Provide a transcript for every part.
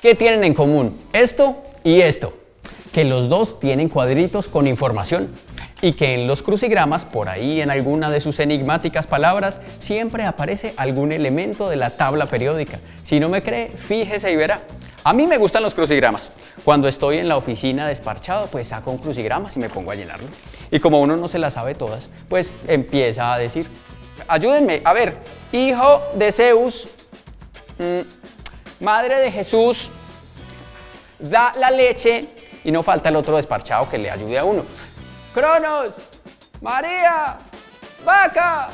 ¿Qué tienen en común? Esto y esto. Que los dos tienen cuadritos con información y que en los crucigramas, por ahí en alguna de sus enigmáticas palabras, siempre aparece algún elemento de la tabla periódica. Si no me cree, fíjese y verá. A mí me gustan los crucigramas. Cuando estoy en la oficina desparchado, pues saco un crucigrama y me pongo a llenarlo. Y como uno no se las sabe todas, pues empieza a decir, ayúdenme, a ver, hijo de Zeus, madre de Jesús, da la leche, y no falta el otro desparchado que le ayude a uno. Cronos, María, vaca,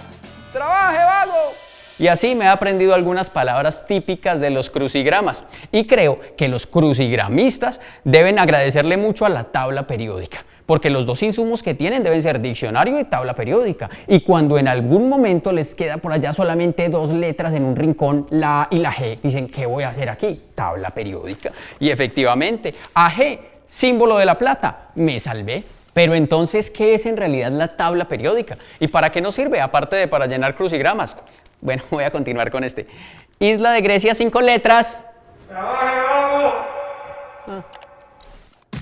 trabaje vago. Y así me he aprendido algunas palabras típicas de los crucigramas. Y creo que los crucigramistas deben agradecerle mucho a la tabla periódica, porque los dos insumos que tienen deben ser diccionario y tabla periódica. Y cuando en algún momento les queda por allá solamente dos letras en un rincón, la A y la G, dicen, ¿qué voy a hacer aquí? Tabla periódica. Y efectivamente, AG, símbolo de la plata, me salvé. Pero entonces, ¿qué es en realidad la tabla periódica? ¿Y para qué nos sirve? Aparte de para llenar crucigramas. Bueno, voy a continuar con este. Isla de Grecia, 5 letras. ¡Trabaje, vamos!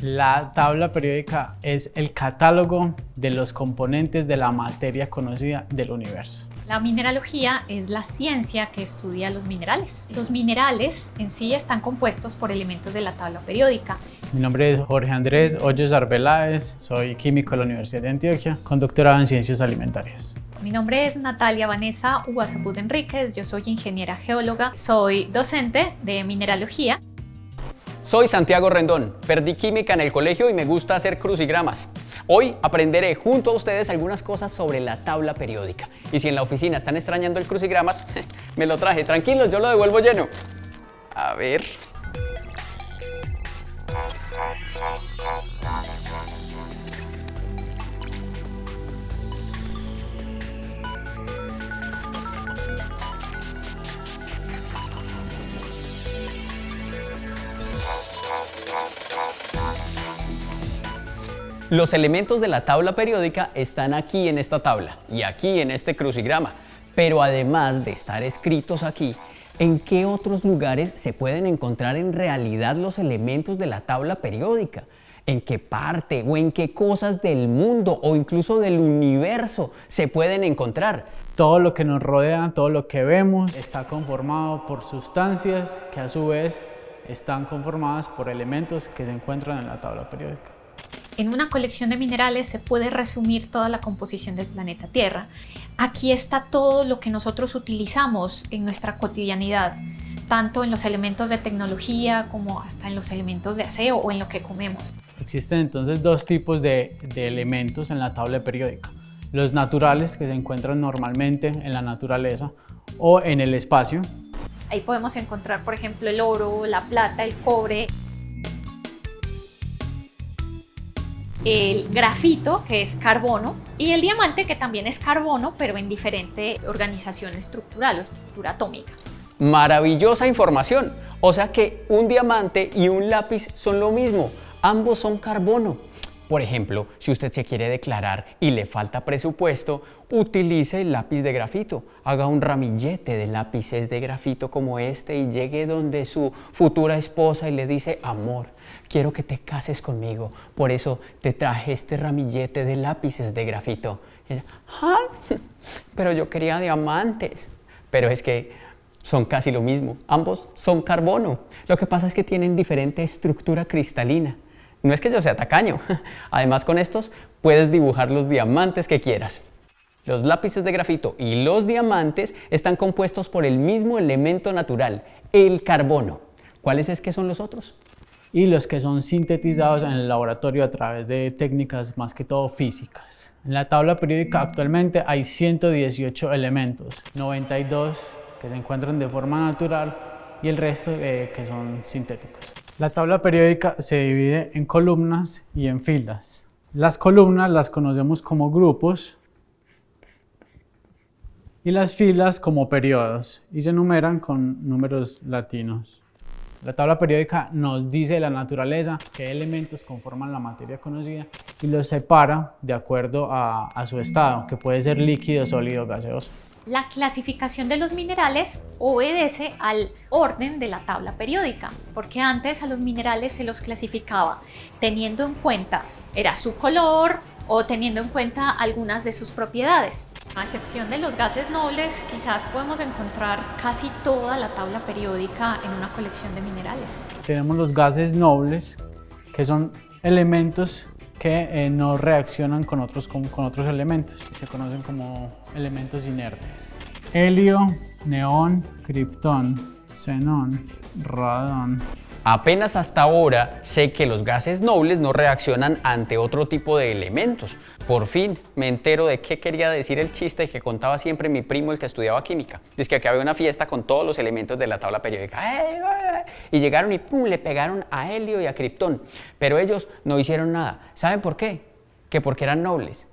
La tabla periódica es el catálogo de los componentes de la materia conocida del universo. La mineralogía es la ciencia que estudia los minerales. Los minerales en sí están compuestos por elementos de la tabla periódica. Mi nombre es Jorge Andrés Hoyos Arbeláez, soy químico de la Universidad de Antioquia, con doctorado en Ciencias Alimentarias. Mi nombre es Natalia Vanessa Uazapud Enríquez, yo soy ingeniera geóloga, soy docente de mineralogía. Soy Santiago Rendón, perdí química en el colegio y me gusta hacer crucigramas. Hoy aprenderé junto a ustedes algunas cosas sobre la tabla periódica. Y si en la oficina están extrañando el crucigramas, me lo traje. Tranquilos, yo lo devuelvo lleno. A ver. Los elementos de la tabla periódica están aquí en esta tabla y aquí en este crucigrama, pero además de estar escritos aquí, ¿en qué otros lugares se pueden encontrar en realidad los elementos de la tabla periódica? ¿En qué parte o en qué cosas del mundo o incluso del universo se pueden encontrar? Todo lo que nos rodea, todo lo que vemos, está conformado por sustancias que a su vez están conformadas por elementos que se encuentran en la tabla periódica. En una colección de minerales se puede resumir toda la composición del planeta Tierra. Aquí está todo lo que nosotros utilizamos en nuestra cotidianidad, tanto en los elementos de tecnología como hasta en los elementos de aseo o en lo que comemos. Existen entonces dos tipos de elementos en la tabla periódica. Los naturales, que se encuentran normalmente en la naturaleza o en el espacio. Ahí podemos encontrar, por ejemplo, el oro, la plata, el cobre, el grafito, que es carbono, y el diamante, que también es carbono, pero en diferente organización estructural o estructura atómica. Maravillosa información. O sea que un diamante y un lápiz son lo mismo. Ambos son carbono. Por ejemplo, si usted se quiere declarar y le falta presupuesto, utilice el lápiz de grafito. Haga un ramillete de lápices de grafito como este y llegue donde su futura esposa y le dice, amor, quiero que te cases conmigo, por eso te traje este ramillete de lápices de grafito. Y ella, ¡ay! Pero yo quería diamantes. Pero es que son casi lo mismo, ambos son carbono. Lo que pasa es que tienen diferente estructura cristalina. No es que yo sea tacaño. Además, con estos puedes dibujar los diamantes que quieras. Los lápices de grafito y los diamantes están compuestos por el mismo elemento natural, el carbono. ¿Cuáles es que son los otros? Y los que son sintetizados en el laboratorio a través de técnicas más que todo físicas. En la tabla periódica actualmente hay 118 elementos, 92 que se encuentran de forma natural y el resto que son sintéticos. La tabla periódica se divide en columnas y en filas. Las columnas las conocemos como grupos y las filas como periodos y se numeran con números latinos. La tabla periódica nos dice de la naturaleza qué elementos conforman la materia conocida y los separa de acuerdo a su estado, que puede ser líquido, sólido, gaseoso. La clasificación de los minerales obedece al orden de la tabla periódica, porque antes a los minerales se los clasificaba teniendo en cuenta era su color o teniendo en cuenta algunas de sus propiedades. A excepción de los gases nobles, quizás podemos encontrar casi toda la tabla periódica en una colección de minerales. Tenemos los gases nobles, que son elementos que no reaccionan con otros elementos, que se conocen como elementos inertes. Helio, neón, criptón, xenón, radón. Apenas hasta ahora sé que los gases nobles no reaccionan ante otro tipo de elementos. Por fin me entero de qué quería decir el chiste que contaba siempre mi primo, el que estudiaba química. Dice que aquí había una fiesta con todos los elementos de la tabla periódica. Y llegaron y ¡pum!, le pegaron a helio y a criptón. Pero ellos no hicieron nada. ¿Saben por qué? Que porque eran nobles.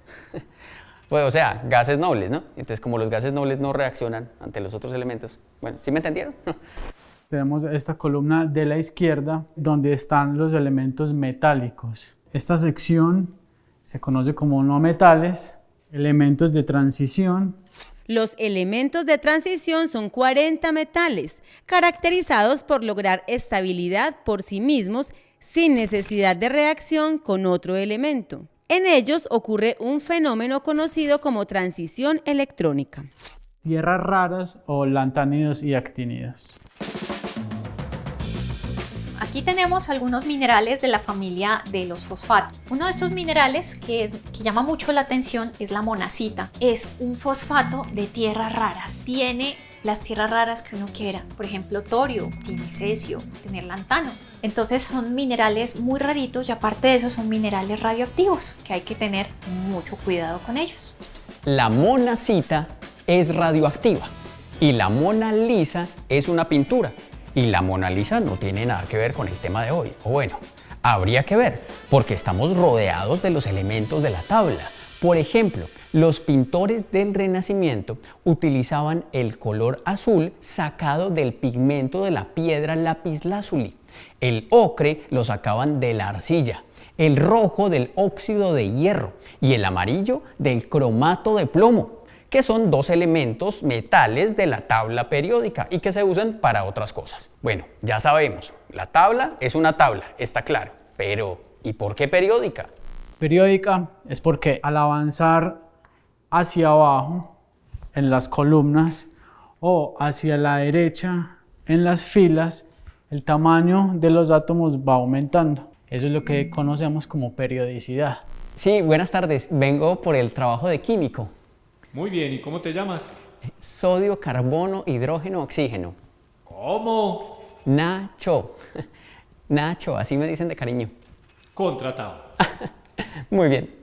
Pues, o sea, gases nobles, ¿no? Entonces, como los gases nobles no reaccionan ante los otros elementos. Bueno, ¿sí me entendieron? Tenemos esta columna de la izquierda donde están los elementos metálicos. Esta sección se conoce como no metales, elementos de transición. Los elementos de transición son 40 metales, caracterizados por lograr estabilidad por sí mismos sin necesidad de reacción con otro elemento. En ellos ocurre un fenómeno conocido como transición electrónica. Tierras raras o lantánidos y actínidos. Aquí tenemos algunos minerales de la familia de los fosfatos. Uno de esos minerales que llama mucho la atención es la monacita. Es un fosfato de tierras raras. Tiene las tierras raras que uno quiera. Por ejemplo, torio, tiene cesio, tener lantano. Entonces son minerales muy raritos y aparte de eso son minerales radioactivos que hay que tener mucho cuidado con ellos. La monacita es radioactiva y la Mona Lisa es una pintura. Y la Mona Lisa no tiene nada que ver con el tema de hoy. O bueno, habría que ver, porque estamos rodeados de los elementos de la tabla. Por ejemplo, los pintores del Renacimiento utilizaban el color azul sacado del pigmento de la piedra lapislázuli. El ocre lo sacaban de la arcilla, el rojo del óxido de hierro y el amarillo del cromato de plomo, que son dos elementos metales de la tabla periódica y que se usan para otras cosas. Bueno, ya sabemos, la tabla es una tabla, está claro, pero ¿y por qué periódica? Periódica es porque al avanzar hacia abajo en las columnas o hacia la derecha en las filas, el tamaño de los átomos va aumentando. Eso es lo que conocemos como periodicidad. Sí, buenas tardes, vengo por el trabajo de químico. Muy bien, ¿y cómo te llamas? Sodio, carbono, hidrógeno, oxígeno. ¿Cómo? Nacho. Nacho, así me dicen de cariño. Contratado. Muy bien.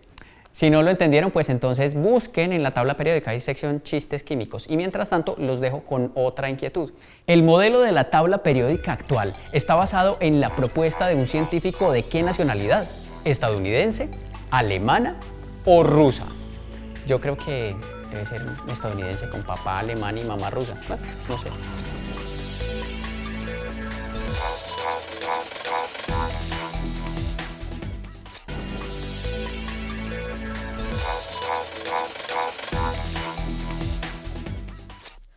Si no lo entendieron, pues entonces busquen en la tabla periódica, hay sección chistes químicos. Y mientras tanto, los dejo con otra inquietud. El modelo de la tabla periódica actual está basado en la propuesta de un científico de ¿qué nacionalidad? ¿Estadounidense, alemana o rusa? Yo creo que debe ser un estadounidense con papá alemán y mamá rusa. Bueno, no sé.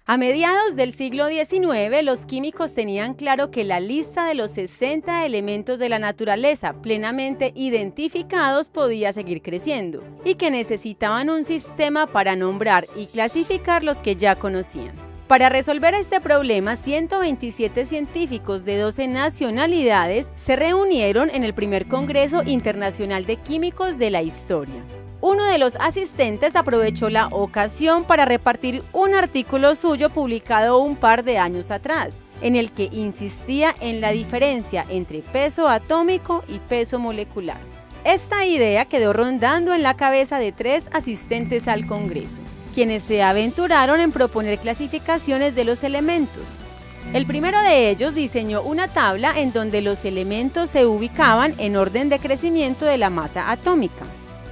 A mediados del siglo XIX, los químicos tenían claro que la lista de los 60 elementos de la naturaleza plenamente identificados podía seguir creciendo y que necesitaban un sistema para nombrar y clasificar los que ya conocían. Para resolver este problema, 127 científicos de 12 nacionalidades se reunieron en el primer Congreso Internacional de Químicos de la historia. Uno de los asistentes aprovechó la ocasión para repartir un artículo suyo publicado un par de años atrás, en el que insistía en la diferencia entre peso atómico y peso molecular. Esta idea quedó rondando en la cabeza de 3 asistentes al Congreso, quienes se aventuraron en proponer clasificaciones de los elementos. El primero de ellos diseñó una tabla en donde los elementos se ubicaban en orden de crecimiento de la masa atómica.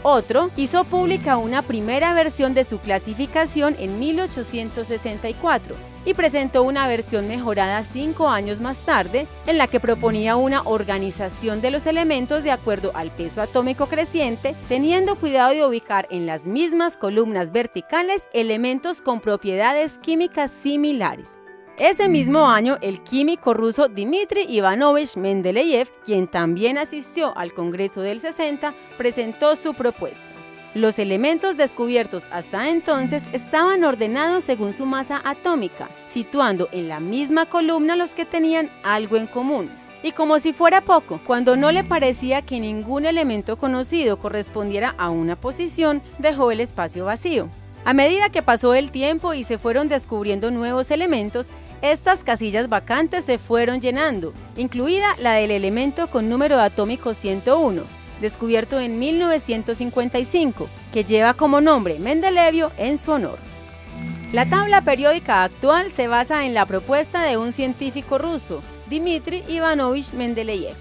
Otro hizo pública una primera versión de su clasificación en 1864 y presentó una versión mejorada 5 años más tarde, en la que proponía una organización de los elementos de acuerdo al peso atómico creciente, teniendo cuidado de ubicar en las mismas columnas verticales elementos con propiedades químicas similares. Ese mismo año, el químico ruso Dmitri Ivanovich Mendeleev, quien también asistió al Congreso del 60, presentó su propuesta. Los elementos descubiertos hasta entonces estaban ordenados según su masa atómica, situando en la misma columna los que tenían algo en común. Y como si fuera poco, cuando no le parecía que ningún elemento conocido correspondiera a una posición, dejó el espacio vacío. A medida que pasó el tiempo y se fueron descubriendo nuevos elementos, estas casillas vacantes se fueron llenando, incluida la del elemento con número atómico 101, descubierto en 1955, que lleva como nombre Mendelevio en su honor. La tabla periódica actual se basa en la propuesta de un científico ruso, Dmitri Ivanovich Mendeleev.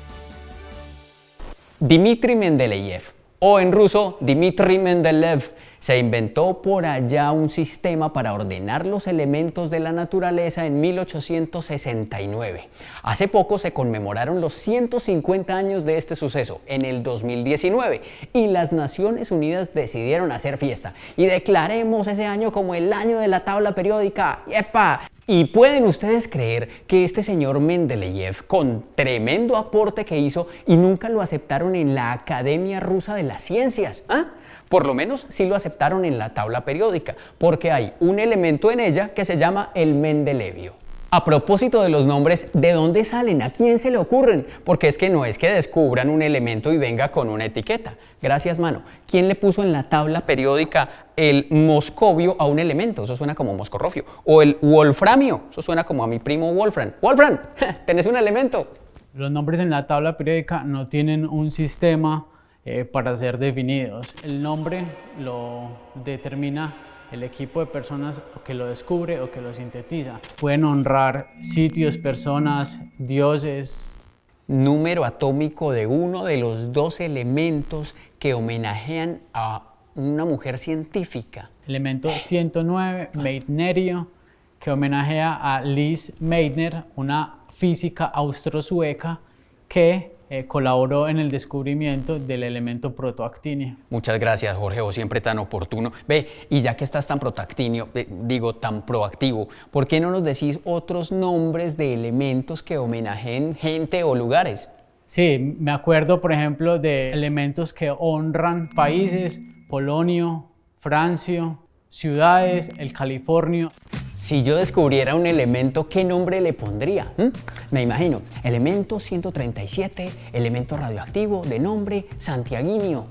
Dmitri Mendeleev, o en ruso Dmitri Mendeleev, se inventó por allá un sistema para ordenar los elementos de la naturaleza en 1869. Hace poco se conmemoraron los 150 años de este suceso, en el 2019, y las Naciones Unidas decidieron hacer fiesta. Y declaremos ese año como el año de la tabla periódica. ¡Yepa! Y pueden ustedes creer que este señor Mendeleev, con tremendo aporte que hizo, y nunca lo aceptaron en la Academia Rusa de las Ciencias, ¿ah? Por lo menos sí lo aceptaron en la tabla periódica, porque hay un elemento en ella que se llama el mendelevio. A propósito de los nombres, ¿de dónde salen? ¿A quién se le ocurren? Porque es que no es que descubran un elemento y venga con una etiqueta. Gracias, mano. ¿Quién le puso en la tabla periódica el moscovio a un elemento? Eso suena como moscorrofio. O el wolframio. Eso suena como a mi primo Wolfram. ¡Wolfram! ¿Tenés un elemento? Los nombres en la tabla periódica no tienen un sistema para ser definidos. El nombre lo determina el equipo de personas que lo descubre o que lo sintetiza. Pueden honrar sitios, personas, dioses. Número atómico de uno de los 2 elementos que homenajean a una mujer científica. Elemento 109, meitnerio, que homenajea a Lise Meitner, una física austro-sueca que colaboró en el descubrimiento del elemento protoactinio. Muchas gracias, Jorge, vos siempre tan oportuno. Ve, y ya que estás tan tan proactivo, ¿por qué no nos decís otros nombres de elementos que homenajeen gente o lugares? Sí, me acuerdo, por ejemplo, de elementos que honran países, Polonio, Francio, ciudades, el Californio. Si yo descubriera un elemento, ¿qué nombre le pondría? Me imagino, elemento 137, elemento radioactivo de nombre santiaguinio.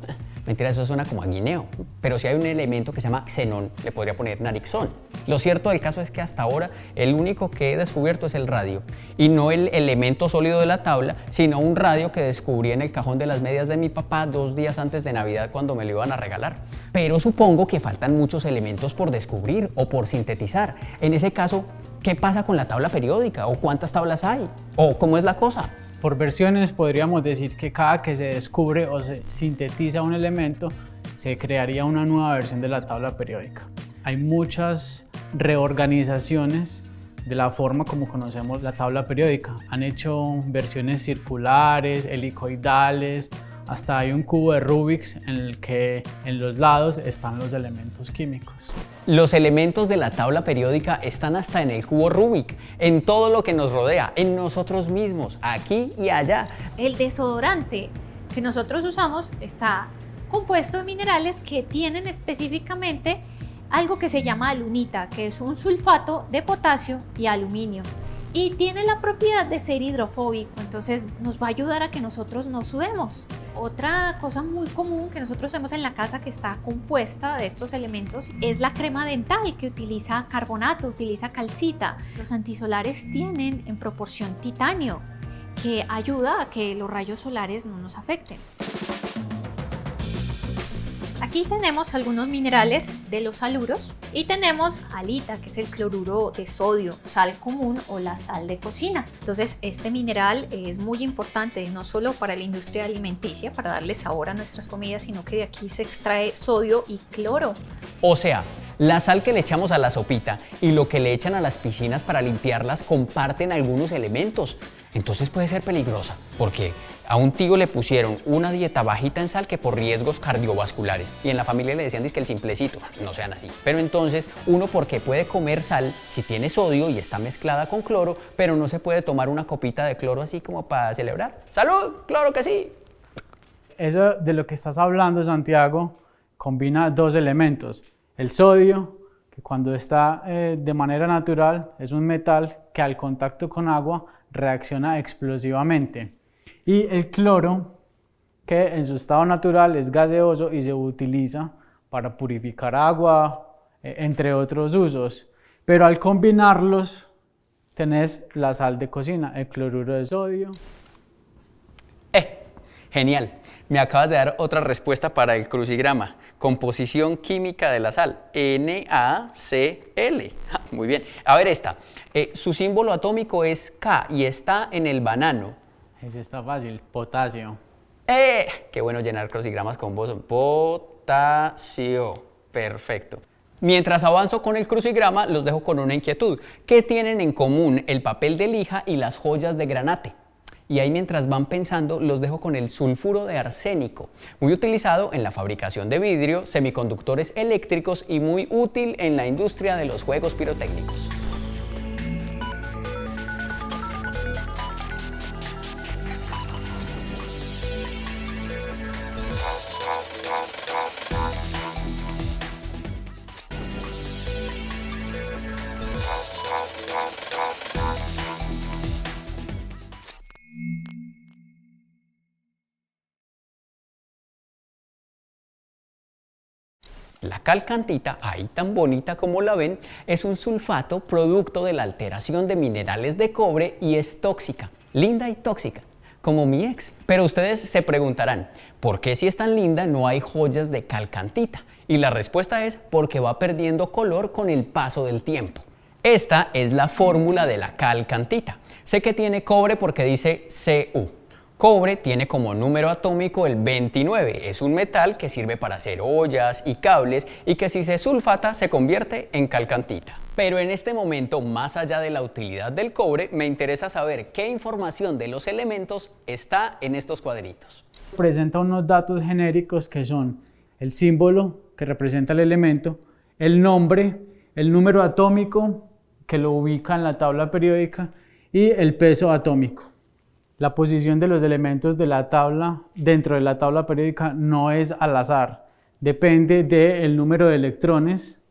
Mentira, eso suena como a guineo. Pero si hay un elemento que se llama xenón, le podría poner narixón. Lo cierto del caso es que hasta ahora el único que he descubierto es el radio. Y no el elemento sólido de la tabla, sino un radio que descubrí en el cajón de las medias de mi papá 2 días antes de Navidad cuando me lo iban a regalar. Pero supongo que faltan muchos elementos por descubrir o por sintetizar. En ese caso, ¿qué pasa con la tabla periódica? ¿O cuántas tablas hay? ¿O cómo es la cosa? Por versiones podríamos decir que cada que se descubre o se sintetiza un elemento, se crearía una nueva versión de la tabla periódica. Hay muchas reorganizaciones de la forma como conocemos la tabla periódica. Han hecho versiones circulares, helicoidales, hasta hay un cubo de Rubik en el que en los lados están los elementos químicos. Los elementos de la tabla periódica están hasta en el cubo Rubik, en todo lo que nos rodea, en nosotros mismos, aquí y allá. El desodorante que nosotros usamos está compuesto de minerales que tienen específicamente algo que se llama alunita, que es un sulfato de potasio y aluminio. Y tiene la propiedad de ser hidrofóbico, entonces nos va a ayudar a que nosotros no sudemos. Otra cosa muy común que nosotros tenemos en la casa que está compuesta de estos elementos es la crema dental, que utiliza carbonato, utiliza calcita. Los antisolares tienen en proporción titanio, que ayuda a que los rayos solares no nos afecten. Aquí tenemos algunos minerales de los haluros y tenemos halita, que es el cloruro de sodio, sal común o la sal de cocina. Entonces este mineral es muy importante no solo para la industria alimenticia, para darle sabor a nuestras comidas, sino que de aquí se extrae sodio y cloro. O sea, la sal que le echamos a la sopita y lo que le echan a las piscinas para limpiarlas comparten algunos elementos. Entonces puede ser peligrosa, porque a un tío le pusieron una dieta bajita en sal que por riesgos cardiovasculares. Y en la familia le decían que el simplecito, no sean así. Pero entonces uno porque puede comer sal si tiene sodio y está mezclada con cloro, pero no se puede tomar una copita de cloro así como para celebrar. ¡Salud! ¡Claro que sí! Eso de lo que estás hablando, Santiago, combina dos elementos. El sodio, que cuando está de manera natural es un metal que al contacto con agua reacciona explosivamente. Y el cloro, que en su estado natural es gaseoso y se utiliza para purificar agua, entre otros usos. Pero al combinarlos, tenés la sal de cocina, el cloruro de sodio. Genial. Me acabas de dar otra respuesta para el crucigrama. Composición química de la sal, NaCl. Muy bien. A ver esta. Su símbolo atómico es K y está en el banano. Ese está fácil, potasio. Qué bueno llenar crucigramas con vos. Potasio. Perfecto. Mientras avanzo con el crucigrama, los dejo con una inquietud. ¿Qué tienen en común el papel de lija y las joyas de granate? Y ahí mientras van pensando, los dejo con el sulfuro de arsénico, muy utilizado en la fabricación de vidrio, semiconductores eléctricos y muy útil en la industria de los juegos pirotécnicos. La calcantita, ahí tan bonita como la ven, es un sulfato producto de la alteración de minerales de cobre y es tóxica, linda y tóxica, como mi ex. Pero ustedes se preguntarán, ¿por qué si es tan linda no hay joyas de calcantita? Y la respuesta es porque va perdiendo color con el paso del tiempo. Esta es la fórmula de la calcantita. Sé que tiene cobre porque dice Cu. Cobre tiene como número atómico el 29, es un metal que sirve para hacer ollas y cables y que si se sulfata se convierte en calcantita. Pero en este momento, más allá de la utilidad del cobre, me interesa saber qué información de los elementos está en estos cuadritos. Presenta unos datos genéricos que son el símbolo que representa el elemento, el nombre, el número atómico que lo ubica en la tabla periódica y el peso atómico. La posición de los elementos de la tabla dentro de la tabla periódica no es al azar, depende del número de electrones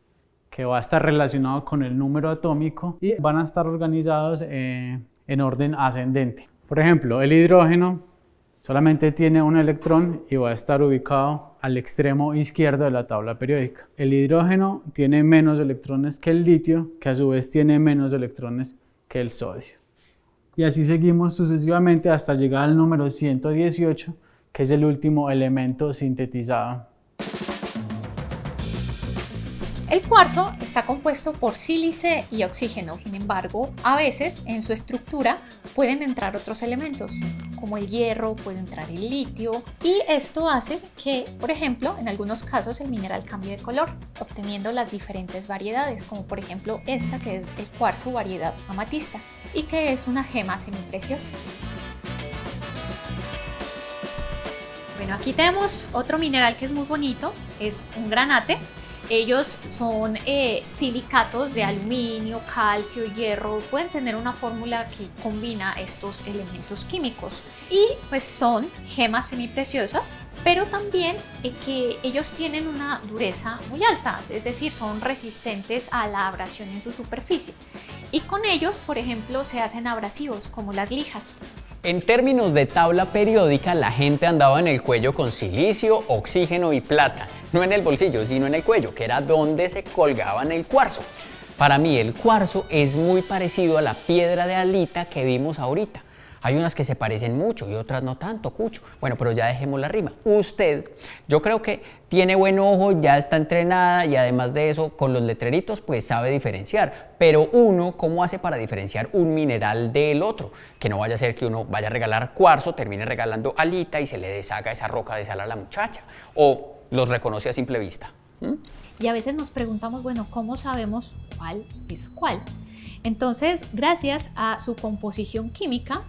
que va a estar relacionado con el número atómico y van a estar organizados en orden ascendente. Por ejemplo, el hidrógeno solamente tiene un electrón y va a estar ubicado al extremo izquierdo de la tabla periódica. El hidrógeno tiene menos electrones que el litio, que a su vez tiene menos electrones que el sodio. Y así seguimos sucesivamente hasta llegar al número 118, que es el último elemento sintetizado. El cuarzo está compuesto por sílice y oxígeno. Sin embargo, a veces en su estructura pueden entrar otros elementos, como el hierro, puede entrar el litio, y esto hace que, por ejemplo, en algunos casos el mineral cambie de color, obteniendo las diferentes variedades, como por ejemplo esta que es el cuarzo variedad amatista y que es una gema semipreciosa. Bueno, aquí tenemos otro mineral que es muy bonito, es un granate. Ellos son silicatos de aluminio, calcio, hierro, pueden tener una fórmula que combina estos elementos químicos y pues son gemas semipreciosas, pero también que ellos tienen una dureza muy alta, es decir, son resistentes a la abrasión en su superficie y con ellos, por ejemplo, se hacen abrasivos como las lijas. En términos de tabla periódica, la gente andaba en el cuello con silicio, oxígeno y plata. No en el bolsillo, sino en el cuello, que era donde se colgaban el cuarzo. Para mí el cuarzo es muy parecido a la piedra de halita que vimos ahorita. Hay unas que se parecen mucho y otras no tanto, Cucho. Bueno, pero ya dejemos la rima. Usted, yo creo que tiene buen ojo, ya está entrenada y además de eso, con los letreritos, pues sabe diferenciar. Pero uno, ¿cómo hace para diferenciar un mineral del otro? Que no vaya a ser que uno vaya a regalar cuarzo, termine regalando alita y se le deshaga esa roca de sal a la muchacha. O los reconoce a simple vista. Y a veces nos preguntamos, bueno, ¿cómo sabemos cuál es cuál? Entonces, gracias a su composición química,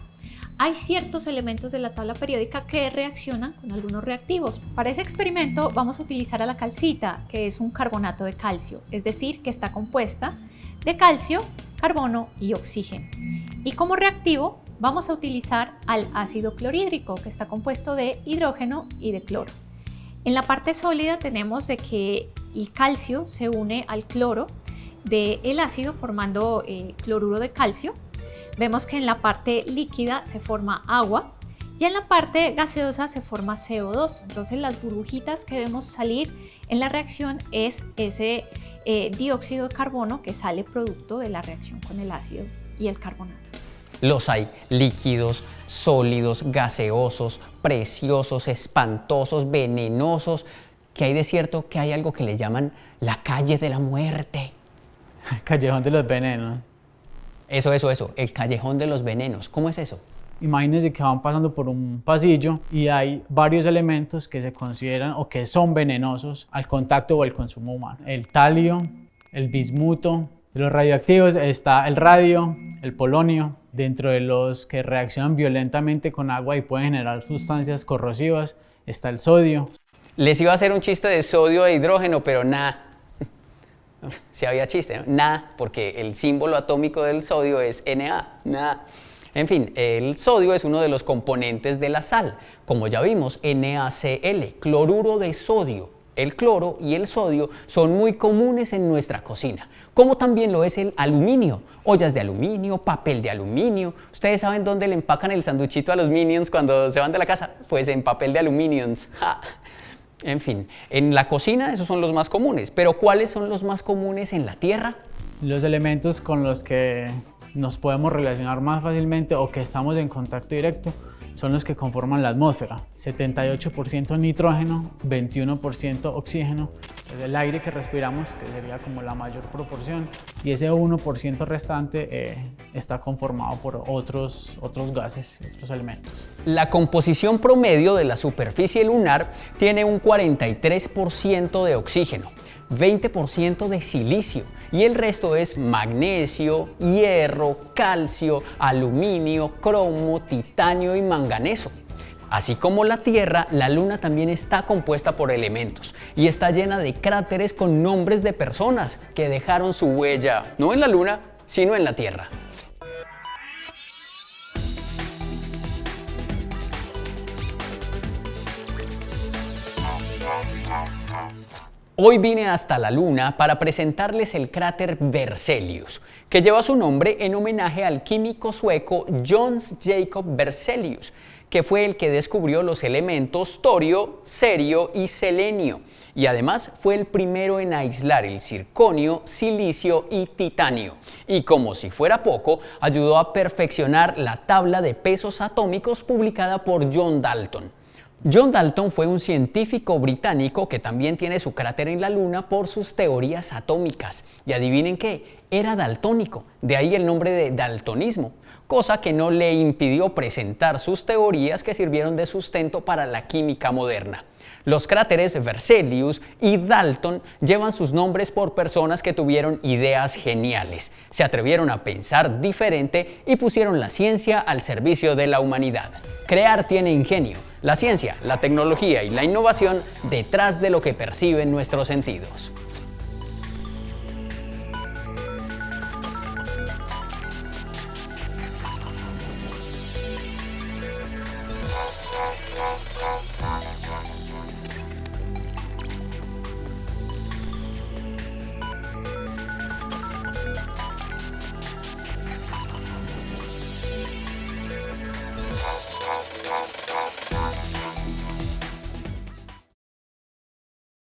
hay ciertos elementos de la tabla periódica que reaccionan con algunos reactivos. Para ese experimento vamos a utilizar a la calcita, que es un carbonato de calcio, es decir, que está compuesta de calcio, carbono y oxígeno. Y como reactivo vamos a utilizar al ácido clorhídrico, que está compuesto de hidrógeno y de cloro. En la parte sólida tenemos de que el calcio se une al cloro del ácido formando cloruro de calcio. Vemos que en la parte líquida se forma agua y en la parte gaseosa se forma CO2. Entonces las burbujitas que vemos salir en la reacción es ese dióxido de carbono que sale producto de la reacción con el ácido y el carbonato. Los hay líquidos, sólidos, gaseosos, preciosos, espantosos, venenosos. ¿Qué hay de cierto? Que hay algo que le llaman la calle de la muerte. Callejón de los venenos. Eso, el callejón de los venenos. ¿Cómo es eso? Imagínense que van pasando por un pasillo y hay varios elementos que se consideran o que son venenosos al contacto o al consumo humano. El talio, el bismuto. De los radioactivos está el radio, el polonio. Dentro de los que reaccionan violentamente con agua y pueden generar sustancias corrosivas está el sodio. Les iba a hacer un chiste de sodio e hidrógeno, pero nada. Si había chiste, ¿no? Nada, porque el símbolo atómico del sodio es Na, nada. En fin, el sodio es uno de los componentes de la sal. Como ya vimos, NaCl, cloruro de sodio. El cloro y el sodio son muy comunes en nuestra cocina, como también lo es el aluminio, ollas de aluminio, papel de aluminio. ¿Ustedes saben dónde le empacan el sanduchito a los Minions cuando se van de la casa? Pues en papel de aluminiums. En fin, en la cocina esos son los más comunes, pero ¿cuáles son los más comunes en la Tierra? Los elementos con los que nos podemos relacionar más fácilmente o que estamos en contacto directo son los que conforman la atmósfera. 78% nitrógeno, 21% oxígeno, es el aire que respiramos, que sería como la mayor proporción, y ese 1% restante está conformado por otros gases, otros elementos. La composición promedio de la superficie lunar tiene un 43% de oxígeno, 20% de silicio y el resto es magnesio, hierro, calcio, aluminio, cromo, titanio y manganeso. Así como la Tierra, la Luna también está compuesta por elementos y está llena de cráteres con nombres de personas que dejaron su huella, no en la Luna, sino en la Tierra. Hoy vine hasta la Luna para presentarles el cráter Berzelius, que lleva su nombre en homenaje al químico sueco Jöns Jacob Berzelius, que fue el que descubrió los elementos torio, cerio y selenio, y además fue el primero en aislar el circonio, silicio y titanio. Y como si fuera poco, ayudó a perfeccionar la tabla de pesos atómicos publicada por John Dalton. John Dalton fue un científico británico que también tiene su cráter en la Luna por sus teorías atómicas. Y adivinen qué, era daltónico, de ahí el nombre de daltonismo, cosa que no le impidió presentar sus teorías que sirvieron de sustento para la química moderna. Los cráteres Berzelius y Dalton llevan sus nombres por personas que tuvieron ideas geniales, se atrevieron a pensar diferente y pusieron la ciencia al servicio de la humanidad. Crear tiene ingenio, la ciencia, la tecnología y la innovación detrás de lo que perciben nuestros sentidos.